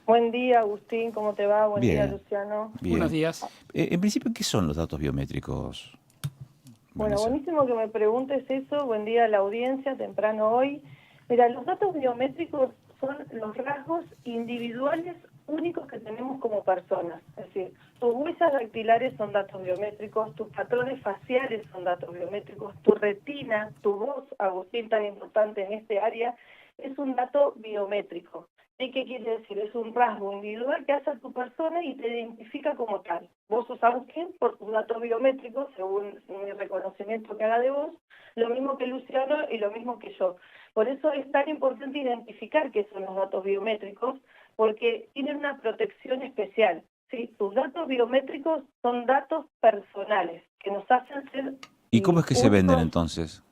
Buen día, Agustín, ¿cómo te va? Buen día, Bien, Luciano. Buenos bien. días. En principio, ¿qué son los datos biométricos, Bueno, Vanessa? buenísimo que me preguntes eso. Buen día a la audiencia, temprano hoy. Mira, los datos biométricos son los rasgos individuales únicos que tenemos como personas. Es decir, tus huellas dactilares son datos biométricos, tus patrones faciales son datos biométricos, tu retina, tu voz, Agustín, tan importante en este área, es un dato biométrico. ¿Y qué quiere decir? Es un rasgo individual que hace a tu persona y te identifica como tal. Vos sos Agustín por tus datos biométricos, según mi reconocimiento que haga de vos, lo mismo que Luciano y lo mismo que yo. Por eso es tan importante identificar qué son los datos biométricos, porque tienen una protección especial. ¿Sí? Tus datos biométricos son datos personales, que nos hacen ser ¿Y cómo es que se venden únicos. entonces?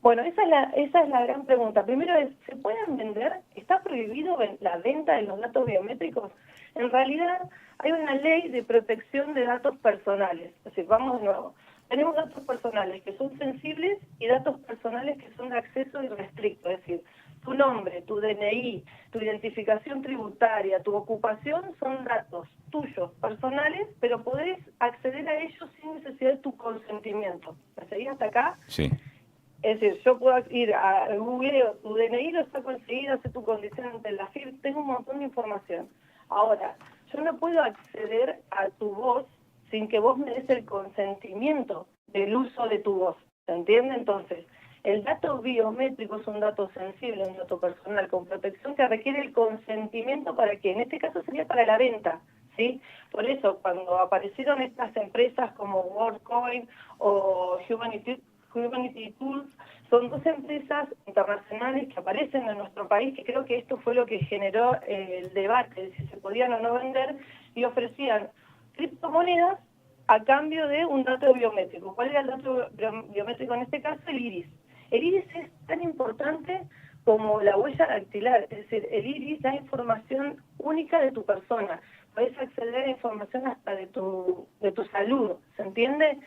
Bueno, esa es la gran pregunta. Primero es, ¿se pueden vender? ¿Está prohibido la venta de los datos biométricos? En realidad hay una ley de protección de datos personales. Es decir, vamos de nuevo. Tenemos datos personales que son sensibles y datos personales que son de acceso irrestricto. Es decir, tu nombre, tu DNI, tu identificación tributaria, tu ocupación son datos tuyos, personales, pero podés acceder a ellos sin necesidad de tu consentimiento. ¿Me seguís hasta acá? Sí. Es decir, yo puedo ir a Google, tu DNI lo saco enseguida, sé tu condición ante la FIP, tengo un montón de información. Ahora, yo no puedo acceder a tu voz sin que vos me des el consentimiento del uso de tu voz. ¿Se entiende? Entonces, el dato biométrico es un dato sensible, un dato personal con protección que requiere el consentimiento para que, en este caso sería para la venta. ¿Sí? Por eso, cuando aparecieron estas empresas como WorldCoin o Humanity Tools, son dos empresas internacionales que aparecen en nuestro país, que creo que esto fue lo que generó el debate de si se podían o no vender, y ofrecían criptomonedas a cambio de un dato biométrico. ¿Cuál era el dato biométrico en este caso? El iris. El iris es tan importante como la huella dactilar, es decir, el iris da información única de tu persona. Puedes acceder a información hasta de tu salud, ¿se entiende?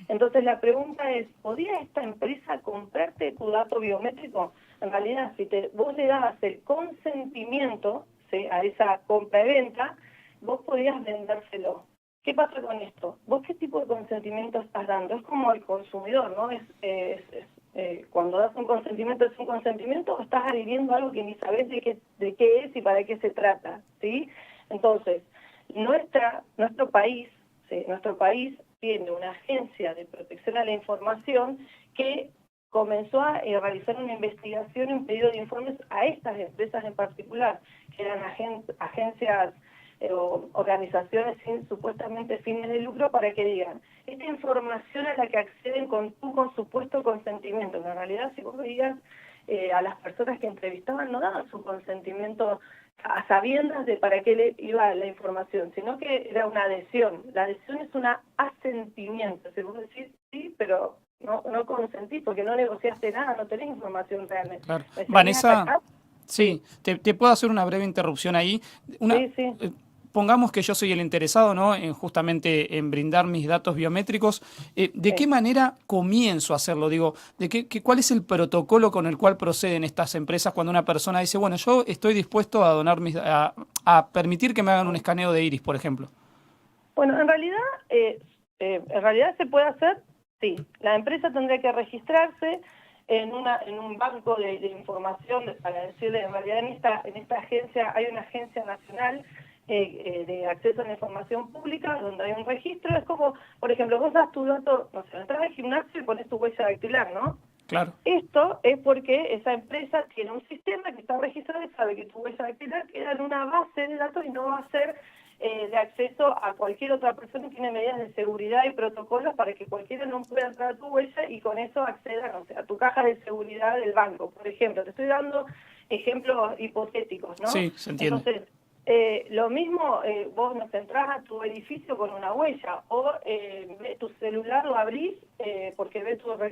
Entonces la pregunta es, ¿podría esta empresa comprarte tu dato biométrico? En realidad, si vos le dabas el consentimiento, ¿sí?, a esa compra y venta, vos podías vendérselo. ¿Qué pasa con esto? ¿Vos qué tipo de consentimiento estás dando? Es como el consumidor, ¿no? Cuando das un consentimiento, ¿es un consentimiento o estás adhiriendo a algo que ni sabes de qué es y para qué se trata? ¿Sí? Entonces, nuestro país, ¿sí?, nuestro país tiene una agencia de protección a la información que comenzó a realizar una investigación y un pedido de informes a estas empresas en particular, que eran agencias o organizaciones sin supuestamente fines de lucro, para que digan, esta información a la que acceden con supuesto consentimiento, que en realidad si vos veías a las personas que entrevistaban no daban su consentimiento a sabiendas de para qué le iba la información, sino que era una adhesión. La adhesión es un asentimiento, si vos decís sí, pero no consentís porque no negociaste nada, no tenés información realmente. Claro. ¿Me seguís hasta Vanessa, acá? Sí, sí, te puedo hacer una breve interrupción ahí. Una, sí, sí. eh, pongamos que yo soy el interesado, ¿no?, en justamente en brindar mis datos biométricos. ¿De qué Sí. manera comienzo a hacerlo? Digo, ¿cuál es el protocolo con el cual proceden estas empresas cuando una persona dice, bueno, yo estoy dispuesto a donar a permitir que me hagan un escaneo de iris, por ejemplo? Bueno, en realidad se puede hacer, sí. La empresa tendría que registrarse en un banco de información, para decirle, en realidad en esta agencia hay una agencia nacional de acceso a la información pública, donde hay un registro. Es como, por ejemplo, vos das tu dato, no sé, entras al gimnasio y pones tu huella dactilar, ¿no? Claro. Esto es porque esa empresa tiene un sistema que está registrado y sabe que tu huella dactilar queda en una base de datos y no va a ser de acceso a cualquier otra persona, y tiene medidas de seguridad y protocolos para que cualquiera no pueda entrar a tu huella y con eso acceda, no sé, a tu caja de seguridad del banco, por ejemplo. Te estoy dando ejemplos hipotéticos, ¿no? Sí, se entiende. Entonces, lo mismo, vos nos entrás a tu edificio con una huella, o tu celular lo abrís porque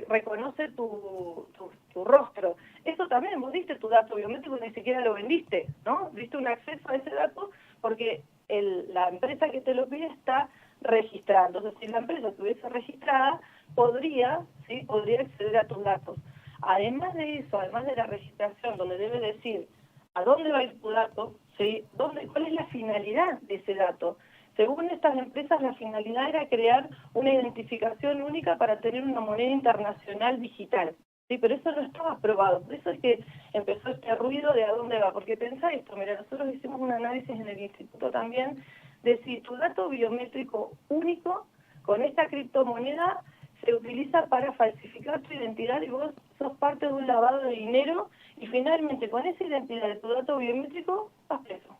reconoce tu rostro. Eso también, vos diste tu dato biométrico y ni siquiera lo vendiste, ¿no? Diste un acceso a ese dato porque la empresa que te lo pide está registrada. Entonces, si la empresa estuviese registrada, podría acceder a tus datos. Además de eso, además de la registración, donde debe decir a dónde va a ir tu dato, ¿sí? ¿Cuál es la finalidad de ese dato? Según estas empresas, la finalidad era crear una identificación única para tener una moneda internacional digital. Sí, pero eso no estaba aprobado. Por eso es que empezó este ruido de a dónde va. Porque pensá esto, mira, nosotros hicimos un análisis en el instituto también de si tu dato biométrico único con esta criptomoneda se utiliza para falsificar tu identidad y vos sos parte de un lavado de dinero y finalmente con esa identidad de tu dato biométrico vas preso.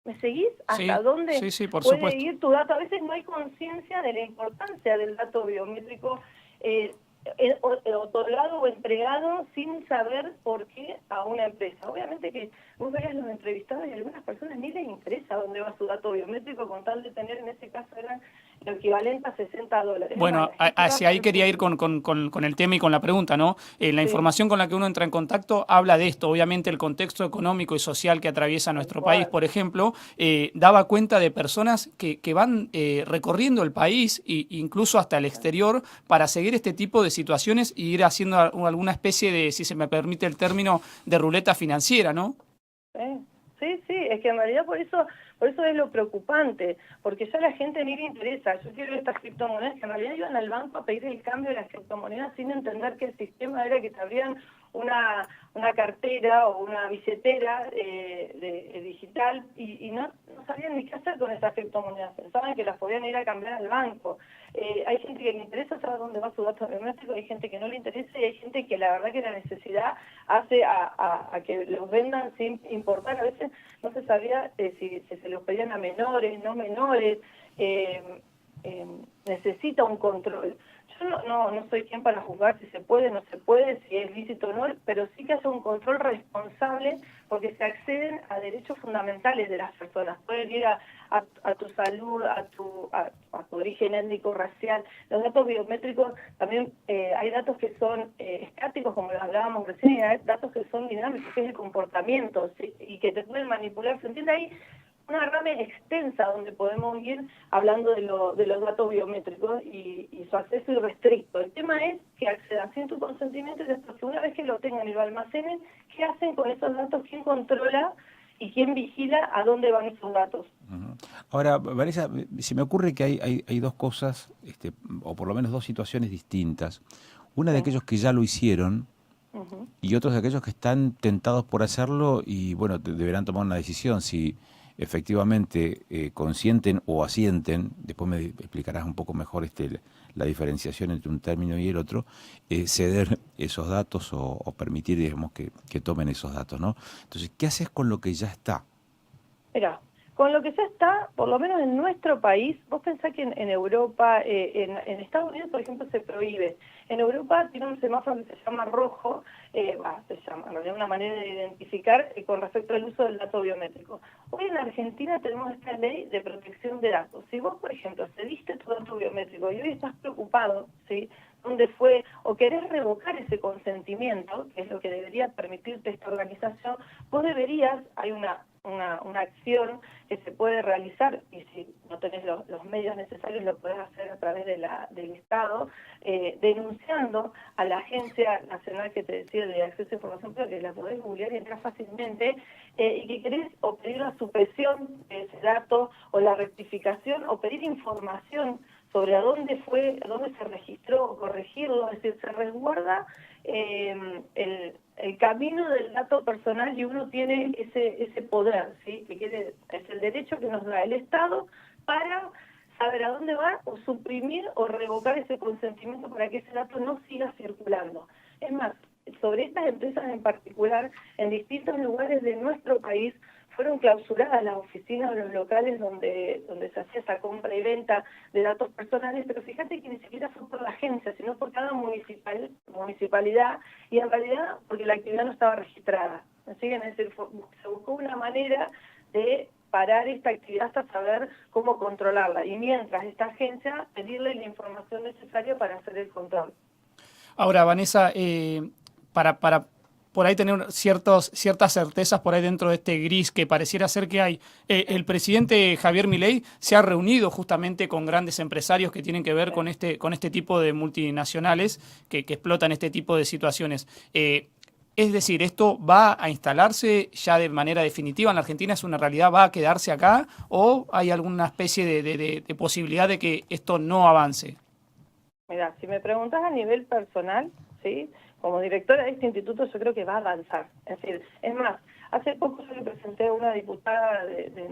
¿Me seguís? ¿Hasta dónde sí, por puede supuesto. ir tu dato? A veces no hay conciencia de la importancia del dato biométrico otorgado o entregado sin saber por qué a una empresa. Obviamente que vos veas los entrevistados y a algunas personas ni les interesa dónde va su dato biométrico con tal de tener, en ese caso eran lo equivalente a $60. Bueno, hacia ahí quería ir con el tema y con la pregunta, ¿no? La información con la que uno entra en contacto habla de esto. Obviamente el contexto económico y social que atraviesa nuestro país, por ejemplo, daba cuenta de personas que van recorriendo el país e incluso hasta el exterior para seguir este tipo de situaciones y ir haciendo alguna especie de, si se me permite el término, de ruleta financiera, ¿no? Sí, es que en realidad por eso es lo preocupante, porque ya a la gente ni le interesa. Yo quiero estas criptomonedas, que en realidad iban al banco a pedir el cambio de las criptomonedas sin entender que el sistema era que te abrían una cartera o una billetera digital y no sabían ni qué hacer con esas criptomonedas. Pensaban que las podían ir a cambiar al banco. Hay gente que le interesa saber dónde va su dato biométrico, hay gente que no le interesa y hay gente que la verdad que la necesidad hace a que los vendan sin importar. A veces no se sabía si se los pedían a menores, no menores. Necesita un control. Yo no soy quien para juzgar si se puede, no se puede, si es lícito o no, pero sí que haya un control responsable porque se acceden a derechos fundamentales de las personas. Pueden ir a tu salud, a tu origen étnico, racial. Los datos biométricos también hay datos que son estáticos, como lo hablábamos recién, y hay datos que son dinámicos, que es el comportamiento, ¿sí? Y que te pueden manipular. ¿Se entiende ahí? Una rama extensa donde podemos ir hablando de los datos biométricos y su acceso irrestricto. El tema es que accedan sin tu consentimiento y después que una vez que lo tengan y lo almacenen, ¿qué hacen con esos datos? ¿Quién controla y quién vigila a dónde van esos datos? Ahora, Vanessa, se me ocurre que hay dos cosas, o por lo menos dos situaciones distintas. Una de aquellos que ya lo hicieron y otros de aquellos que están tentados por hacerlo y, bueno, deberán tomar una decisión si efectivamente consienten o asienten, después me explicarás un poco mejor la diferenciación entre un término y el otro, ceder esos datos o permitir, digamos, que tomen esos datos, ¿no? Entonces, ¿qué haces con lo que ya está? Mira, con lo que ya está, por lo menos en nuestro país, vos pensás que en Europa, en Estados Unidos, por ejemplo, se prohíbe. En Europa tiene un semáforo que se llama rojo, se llama, en realidad una manera de identificar con respecto al uso del dato biométrico. Hoy en Argentina tenemos esta ley de protección de datos. Si vos, por ejemplo, cediste tu dato biométrico y hoy estás preocupado, ¿sí?, dónde fue, o querés revocar ese consentimiento, que es lo que debería permitirte esta organización, vos deberías, hay una acción que se puede realizar, y si no tenés los medios necesarios lo podés hacer a través del Estado, denunciando a la Agencia Nacional que te decía de Acceso a Información Pública, que la podés googlear y entrar fácilmente, y que querés o pedir la supresión de ese dato, o la rectificación, o pedir información sobre a dónde se registró, o corregirlo, es decir, se resguarda el camino del dato personal y uno tiene ese poder, ¿sí?, es el derecho que nos da el Estado para saber a dónde va o suprimir o revocar ese consentimiento para que ese dato no siga circulando. Es más, sobre estas empresas en particular, en distintos lugares de nuestro país, fueron clausuradas las oficinas o los locales donde se hacía esa compra y venta de datos personales, pero fíjate que ni siquiera fue por la agencia, sino por cada municipalidad, y en realidad porque la actividad no estaba registrada. Así que es decir, se buscó una manera de parar esta actividad hasta saber cómo controlarla, y mientras esta agencia pedirle la información necesaria para hacer el control. Ahora, Vanessa, para por ahí tener ciertas certezas por ahí dentro de este gris que pareciera ser que hay. El presidente Javier Milei se ha reunido justamente con grandes empresarios que tienen que ver con este tipo de multinacionales que explotan este tipo de situaciones. Es decir, ¿esto va a instalarse ya de manera definitiva en la Argentina? ¿Es una realidad? ¿Va a quedarse acá? ¿O hay alguna especie de posibilidad de que esto no avance? Mira, si me preguntas a nivel personal, ¿sí? Como directora de este instituto yo creo que va a avanzar. Es decir, es más, hace poco yo le presenté a una diputada de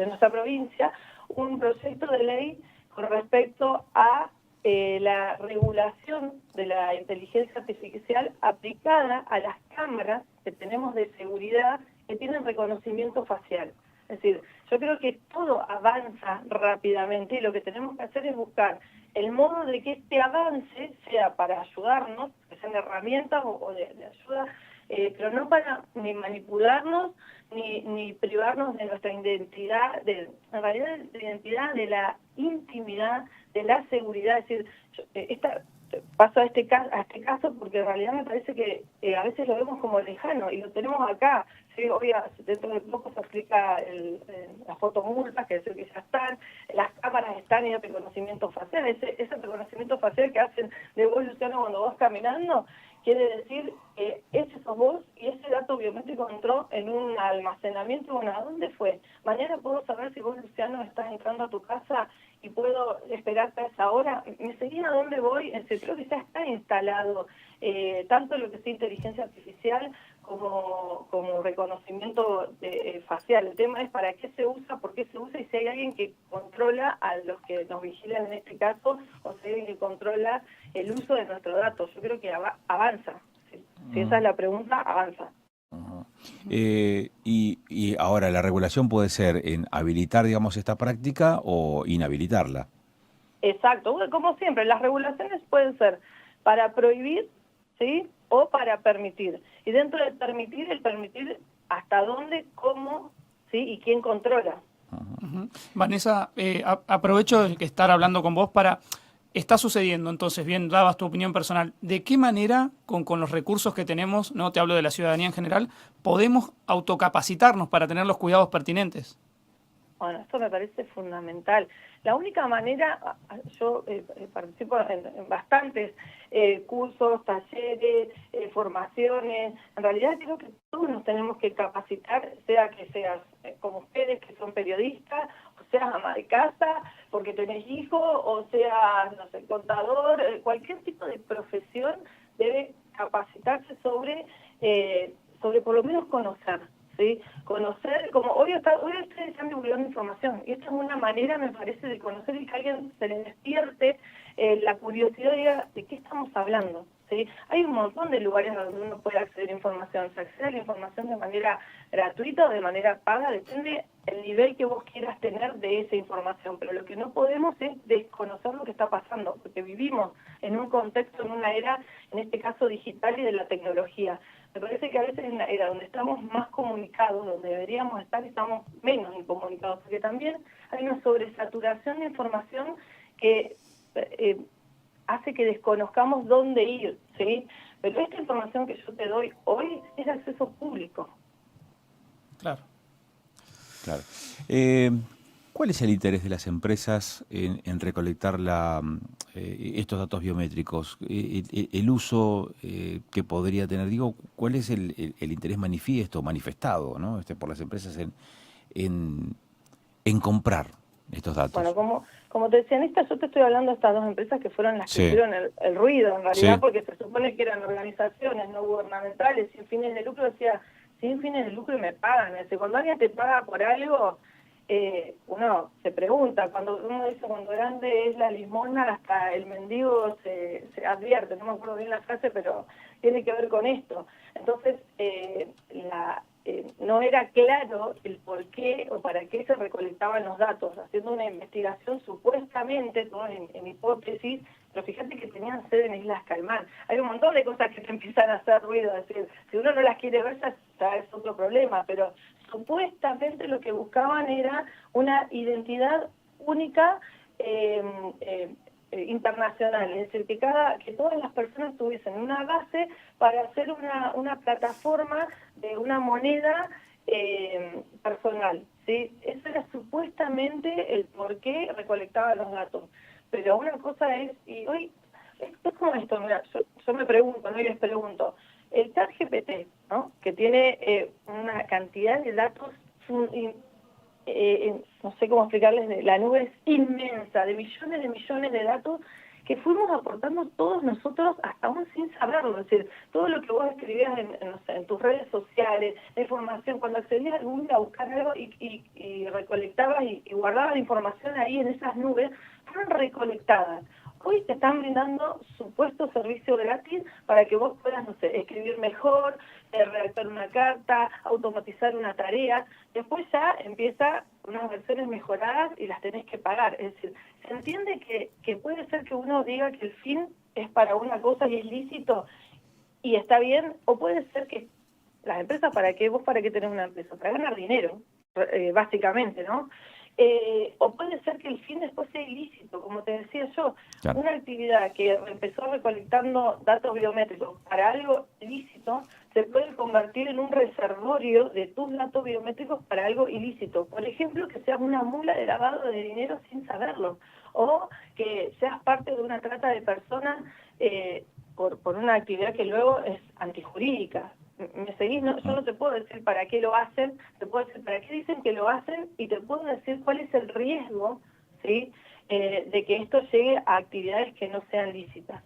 nuestra provincia un proyecto de ley con respecto a la regulación de la inteligencia artificial aplicada a las cámaras que tenemos de seguridad que tienen reconocimiento facial. Es decir, yo creo que todo avanza rápidamente y lo que tenemos que hacer es buscar el modo de que este avance sea para ayudarnos, que sean herramientas o de ayuda, pero no para ni manipularnos ni privarnos de nuestra identidad, en realidad de la identidad, de la intimidad, de la seguridad. Es decir, paso a este caso porque en realidad me parece que a veces lo vemos como lejano y lo tenemos acá. ¿Sí? Hoy dentro de poco se aplica las fotomultas, que es decir que ya están, las cámaras están y el reconocimiento facial. Ese reconocimiento facial que hacen de vos, Luciano, cuando vas caminando, quiere decir que ese sos vos y ese dato biométrico entró en un almacenamiento. Bueno, ¿a dónde fue? Mañana puedo saber si vos, Luciano, estás entrando a tu casa y puedo esperarte a esa hora. ¿Me seguís a dónde voy? Creo que ya está instalado tanto lo que es inteligencia artificial como reconocimiento facial. El tema es para qué se usa, por qué se usa y si hay alguien que controla a los que nos vigilan en este caso o si hay alguien que controla el uso de nuestros datos. Yo creo que avanza. Si esa es la pregunta, avanza. Y ahora, ¿la regulación puede ser en habilitar, digamos, esta práctica o inhabilitarla? Exacto. Como siempre, las regulaciones pueden ser para prohibir, ¿sí? O para permitir. Y dentro de permitir, el permitir hasta dónde, cómo, ¿sí? Y quién controla. Vanessa, aprovecho de que estar hablando con vos para... Está sucediendo, entonces, bien, dabas tu opinión personal. ¿De qué manera, con los recursos que tenemos, no te hablo de la ciudadanía en general, podemos autocapacitarnos para tener los cuidados pertinentes? Bueno, esto me parece fundamental. La única manera, yo participo en bastantes cursos, talleres, formaciones. En realidad creo que todos nos tenemos que capacitar, sea que seas como ustedes, que son periodistas, o seas ama de casa, porque tenés hijos, o seas, no sé, contador, cualquier tipo de profesión debe capacitarse sobre por lo menos conocer. ¿Sí? Conocer, como hoy ustedes están divulgando información, y esta es una manera, me parece, de conocer y que a alguien se le despierte la curiosidad y diga de qué estamos hablando. ¿Sí? Hay un montón de lugares donde uno puede acceder a información. Se accede a la información de manera gratuita o de manera paga, depende del nivel que vos quieras tener de esa información, pero lo que no podemos es desconocer lo que está pasando, porque vivimos en un contexto, en una era, en este caso digital y de la tecnología. Me parece que a veces en la era donde estamos más comunicados, donde deberíamos estar, estamos menos incomunicados, porque también hay una sobresaturación de información que hace que desconozcamos dónde ir, ¿sí? Pero esta información que yo te doy hoy es de acceso público. Claro. Claro. ¿Cuál es el interés de las empresas en recolectar estos datos biométricos? El uso que podría tener, digo, ¿cuál es el interés manifestado, ¿no? Por las empresas en comprar estos datos? Bueno, como te decía, yo te estoy hablando de estas dos empresas que fueron las que Sí. hicieron el ruido, en realidad, Sí. porque se supone que eran organizaciones no gubernamentales, sin fines de lucro. Decía, sin fines de lucro y me pagan. Cuando alguien te paga por algo, uno se pregunta, cuando uno dice cuando grande es la limosna, hasta el mendigo se advierte. No me acuerdo bien la frase, pero tiene que ver con esto. Entonces, no era claro el por qué o para qué se recolectaban los datos, haciendo una investigación supuestamente, todo en hipótesis, pero fíjate que tenían sede en Islas Caimán. Hay un montón de cosas que te empiezan a hacer ruido, es decir, si uno no las quiere ver ya es otro problema, pero supuestamente lo que buscaban era una identidad única internacional, es decir, que todas las personas tuviesen una base para hacer una plataforma de una moneda personal, ¿sí? Eso era supuestamente el por qué recolectaba los datos. Pero una cosa es, y hoy, es como esto, mira, yo me pregunto, ¿no? Y les pregunto, El ChatGPT, ¿no? Que tiene una cantidad de datos, no sé cómo explicarles, la nube es inmensa, de millones de datos que fuimos aportando todos nosotros hasta aún sin saberlo. Es decir, todo lo que vos escribías no sé, en tus redes sociales, la información, cuando accedías a Google a buscar algo y recolectabas y guardabas la información ahí en esas nubes, fueron recolectadas. Hoy te están brindando supuesto servicio gratis para que vos puedas, no sé, escribir mejor, redactar una carta, automatizar una tarea. Después ya empieza unas versiones mejoradas y las tenés que pagar. Es decir, se entiende que puede ser que uno diga que el fin es para una cosa y es lícito y está bien, o puede ser que las empresas, ¿para qué? ¿Vos para qué tenés una empresa? Para ganar dinero, básicamente, ¿no? O puede ser que el fin después sea ilícito, como te decía yo, Claro. una actividad que empezó recolectando datos biométricos para algo ilícito, se puede convertir en un reservorio de tus datos biométricos para algo ilícito. Por ejemplo, que seas una mula de lavado de dinero sin saberlo, o que seas parte de una trata de personas por una actividad que luego es antijurídica. ¿Me seguís? No, yo no te puedo decir para qué lo hacen, te puedo decir para qué dicen que lo hacen y te puedo decir cuál es el riesgo, ¿sí? De que esto llegue a actividades que no sean lícitas.